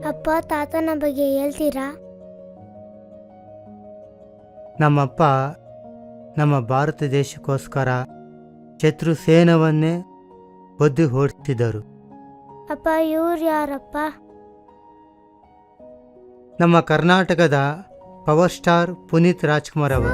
ಅಪ್ಪ, ತಾತನ ಬಗ್ಗೆ ಹೇಳ್ತೀರಾ? ನಮ್ಮಪ್ಪ ನಮ್ಮ ಭಾರತ ದೇಶಕ್ಕೋಸ್ಕರ ಶತ್ರು ಸೇನವನ್ನೇ ಒದ್ದು ಓಡಿಸಿದರು. ಅಪ್ಪ, ಇವ್ರು ಯಾರಪ್ಪ? ನಮ್ಮ ಕರ್ನಾಟಕದ ಪವರ್ ಸ್ಟಾರ್ ಪುನೀತ್ ರಾಜ್ಕುಮಾರ್ ಅವರು.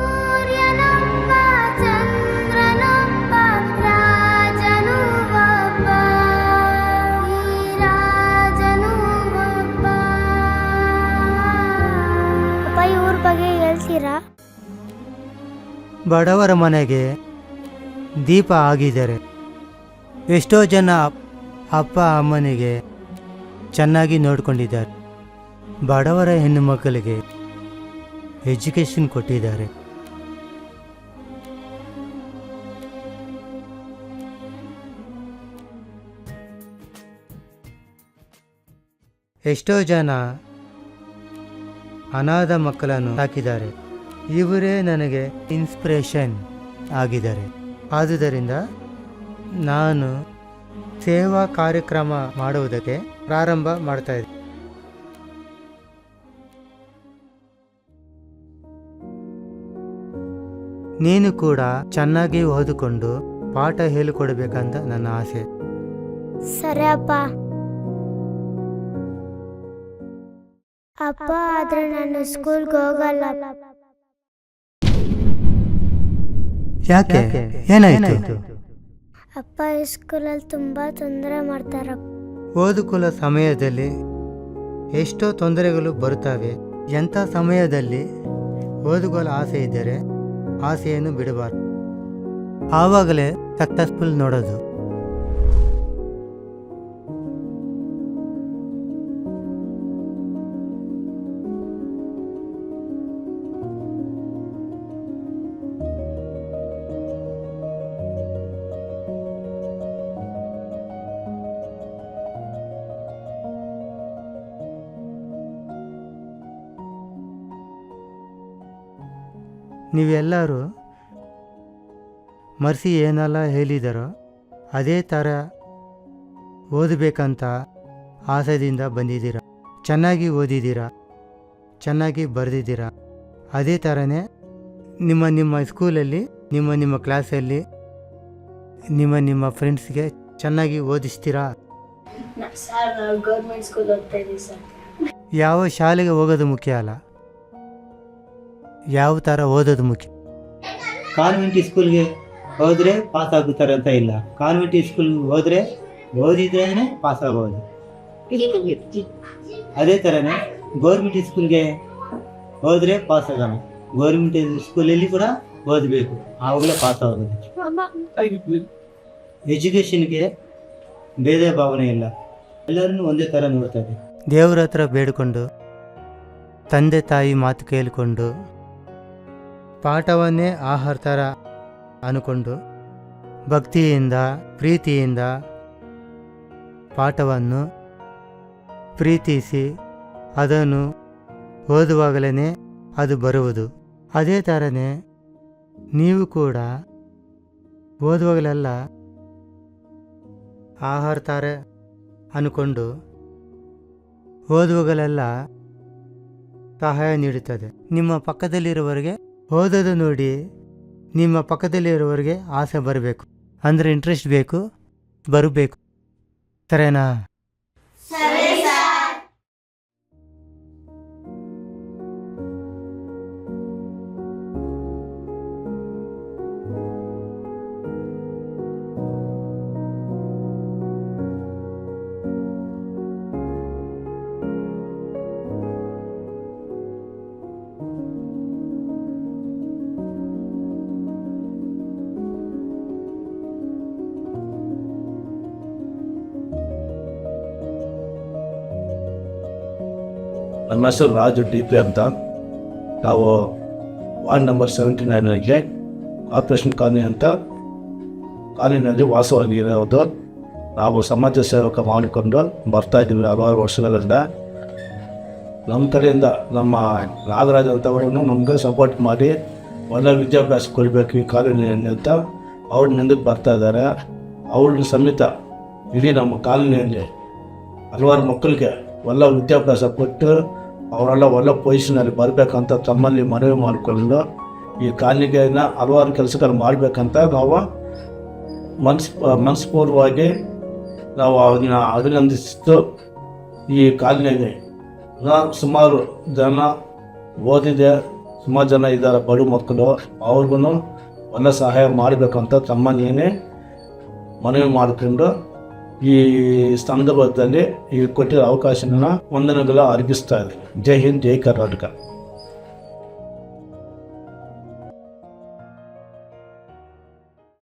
ಬಡವರ ಮನೆಗೆ ದೀಪ ಆಗಿದ್ದಾರೆ. ಎಷ್ಟೋ ಜನ ಅಪ್ಪ ಅಮ್ಮನಿಗೆ ಚೆನ್ನಾಗಿ ನೋಡಿಕೊಂಡಿದ್ದಾರೆ. ಬಡವರ ಹೆಣ್ಣು ಮಕ್ಕಳಿಗೆ ಎಜುಕೇಷನ್ ಕೊಟ್ಟಿದ್ದಾರೆ. ಎಷ್ಟೋ ಜನ ಅನಾಥ ಮಕ್ಕಳನ್ನು ಸಾಕಿದ್ದಾರೆ. ಇವರೇ ನನಗೆ ಇನ್ಸ್ಪಿರೇಷನ್ ಆಗಿದ್ದಾರೆ. ಆದುದರಿಂದ ನಾನು ಸೇವಾ ಕಾರ್ಯಕ್ರಮ ಮಾಡುವುದಕ್ಕೆ ಪ್ರಾರಂಭ ಮಾಡ್ತಾ ಇದ್ದೆ. ನೀನು ಕೂಡ ಚೆನ್ನಾಗಿ ಓದಿಕೊಂಡು ಪಾಠ ಹೇಳಿಕೊಡ್ಬೇಕಂತ ನನ್ನ ಆಸೆ. ಸರಿ ಅಪ್ಪ. ಅಪ್ಪ, ಆದ್ರೆ ನಾನು ಸ್ಕೂಲ್ಗೆ ಹೋಗಲ್ಲ. ಯಾಕೆ? ಏನಾಯ್ತು? ಅಪ್ಪ, ಈ ಸ್ಕೂಲಲ್ಲಿ ತುಂಬಾ ತೊಂದರೆ ಮಾಡ್ತಾರಪ್ಪ. ಓದುಕುಲ ಸಮಯದಲ್ಲಿ ಎಷ್ಟೋ ತೊಂದರೆಗಳು ಬರುತ್ತವೆ. ಎಂಥ ಸಮಯದಲ್ಲಿ ಓದುಗಲ ಆಸೆ ಇದ್ದರೆ ಆಸೆಯನ್ನು ಬಿಡಬಾರ್ದು. ಆವಾಗಲೇ ಸಕ್ಸಸ್ಫುಲ್ ನೋಡೋದು. ನೀವೆಲ್ಲರೂ ಮರ್ಸಿ ಏನೆಲ್ಲ ಹೇಳಿದಾರೋ ಅದೇ ಥರ ಓದಬೇಕಂತ ಆಸೆಯಿಂದ ಬಂದಿದ್ದೀರ. ಚೆನ್ನಾಗಿ ಓದಿದ್ದೀರಾ, ಚೆನ್ನಾಗಿ ಬರೆದಿದ್ದೀರಾ. ಅದೇ ಥರನೇ ನಿಮ್ಮ ಸ್ಕೂಲಲ್ಲಿ ನಿಮ್ಮ ಕ್ಲಾಸಲ್ಲಿ ನಿಮ್ಮ ಫ್ರೆಂಡ್ಸ್ಗೆ ಚೆನ್ನಾಗಿ ಓದಿಸ್ತೀರಾ? ಗೌರ್ಮೆಂಟ್ ಸ್ಕೂಲ್ ಓದ್ತಾ ಇದ್ದೀವಿ ಸರ್. ಯಾವ ಶಾಲೆಗೆ ಹೋಗೋದು ಮುಖ್ಯ ಅಲ್ಲ, ಯಾವ ಥರ ಓದೋದು ಮುಖ್ಯ. ಕಾನ್ವೆಂಟ್ ಸ್ಕೂಲ್ಗೆ ಹೋದರೆ ಪಾಸ್ ಆಗುತ್ತಾರೆ ಅಂತ ಇಲ್ಲ. ಕಾನ್ವೆಂಟ್ ಸ್ಕೂಲ್ಗೆ ಹೋದರೆ ಓದಿದ್ರೇ ಪಾಸ್ ಆಗೋದು. ಅದೇ ಥರನೇ ಗೌರ್ಮೆಂಟ್ ಸ್ಕೂಲ್ಗೆ ಹೋದರೆ ಪಾಸ್ ಆಗೋಣ. ಗೌರ್ಮೆಂಟ್ ಸ್ಕೂಲಲ್ಲಿ ಕೂಡ ಓದಬೇಕು, ಆವಾಗಲೇ ಪಾಸ್ ಆಗೋದು. ಎಜುಕೇಷನ್ಗೆ ಭೇದ ಭಾವನೆ ಇಲ್ಲ, ಎಲ್ಲರನ್ನೂ ಒಂದೇ ಥರ ನೋಡ್ತಾರೆ. ದೇವ್ರ ಹತ್ರ ಬೇಡಿಕೊಂಡು, ತಂದೆ ತಾಯಿ ಮಾತು ಕೇಳಿಕೊಂಡು, ಪಾಠವನ್ನೇ ಆಹಾರ ಥರ ಅನ್ಕೊಂಡು, ಭಕ್ತಿಯಿಂದ ಪ್ರೀತಿಯಿಂದ ಪಾಠವನ್ನು ಪ್ರೀತಿಸಿ ಅದನ್ನು ಓದುವಾಗಲೇ ಅದು ಬರುವುದು. ಅದೇ ಥರನೇ ನೀವು ಕೂಡ ಓದುವಾಗಲೆಲ್ಲ ಆಹಾರ ಥರ ಅನ್ಕೊಂಡು ಓದುವಾಗಲೆಲ್ಲ ಸಹಾಯ ನೀಡುತ್ತದೆ. ನಿಮ್ಮ ಪಕ್ಕದಲ್ಲಿರುವವರಿಗೆ ಓದೋದು ನೋಡಿ ನಿಮ್ಮ ಪಕ್ಕದಲ್ಲಿರುವವರಿಗೆ ಆಸೆ ಬರಬೇಕು, ಅಂದರೆ ಇಂಟ್ರೆಸ್ಟ್ ಬೇಕು, ಬರಬೇಕು. ಸರಿನಾ? ನನ್ನ ಹೆಸರು ರಾಜು ಟಿ ಪಿ ಅಂತ. ನಾವು ವಾರ್ಡ್ ನಂಬರ್ 79ಗೆ ಆಪರೇಷನ್ ಕಾಲನಿ ಅಂತ ಕಾಲನಿನಲ್ಲಿ ವಾಸವಾಗಿರೋದು. ನಾವು ಸಮಾಜ ಸೇವಕ ಮಾಡಿಕೊಂಡು ಬರ್ತಾ ಇದ್ದೀವಿ ಹಲವಾರು ವರ್ಷಗಳಿಂದ. ನಮ್ಮ ಕಡೆಯಿಂದ ನಮ್ಮ ನಾಗರಾಜ್ ಅಂತವರನ್ನು ನಮಗೆ ಸಪೋರ್ಟ್ ಮಾಡಿ ಒಳ್ಳೆ ವಿದ್ಯಾಭ್ಯಾಸ ಕೊಡಬೇಕು ಈ ಕಾಲೋನಿಯಲ್ಲಿ ಅಂತ ಅವ್ರ ಮುಂದಕ್ಕೆ ಬರ್ತಾ ಇದ್ದಾರೆ. ಅವ್ರನ್ನ ಸಮೇತ ಇಡೀ ನಮ್ಮ ಕಾಲೋನಿಯಲ್ಲಿ ಹಲವಾರು ಮಕ್ಕಳಿಗೆ ಒಳ್ಳೆ ವಿದ್ಯಾಭ್ಯಾಸ ಕೊಟ್ಟು ಅವರೆಲ್ಲ ಒಳ್ಳೆ ಪೊಸಿಷನಲ್ಲಿ ಬರಬೇಕಂತ ತಮ್ಮಲ್ಲಿ ಮನವಿ ಮಾಡಿಕೊಂಡು ಈ ಕಾಲನಿಗೆ ಹಲವಾರು ಕೆಲಸಗಳು ಮಾಡಬೇಕಂತ ನಾವು ಮನಸ್ಪೂರ್ವವಾಗಿ ನಾವು ಅದನ್ನ ಅಭಿನಂದಿಸಿದ್ದು. ಈ ಕಾಲನಿಯಲ್ಲಿ ಸುಮಾರು ಜನ ಓದಿದೆ, ಸುಮಾರು ಜನ ಇದ್ದಾರೆ ಬಡ ಮಕ್ಕಳು, ಅವ್ರಿಗೂ ಒಳ್ಳೆ ಸಹಾಯ ಮಾಡಬೇಕಂತ ತಮ್ಮನ್ನೇ ಮನವಿ ಮಾಡಿಕೊಂಡು ಈ ಸಂದರ್ಭದಲ್ಲಿ ಈ ಕೊಟ್ಟಿರೋ ಅವಕಾಶನ ವಂದನೆಗಳ ಅರ್ಪಿಸ್ತಾ ಇದೆ. ಜೈ ಹಿಂದ್, ಜೈ ಕರ್ನಾಟಕ.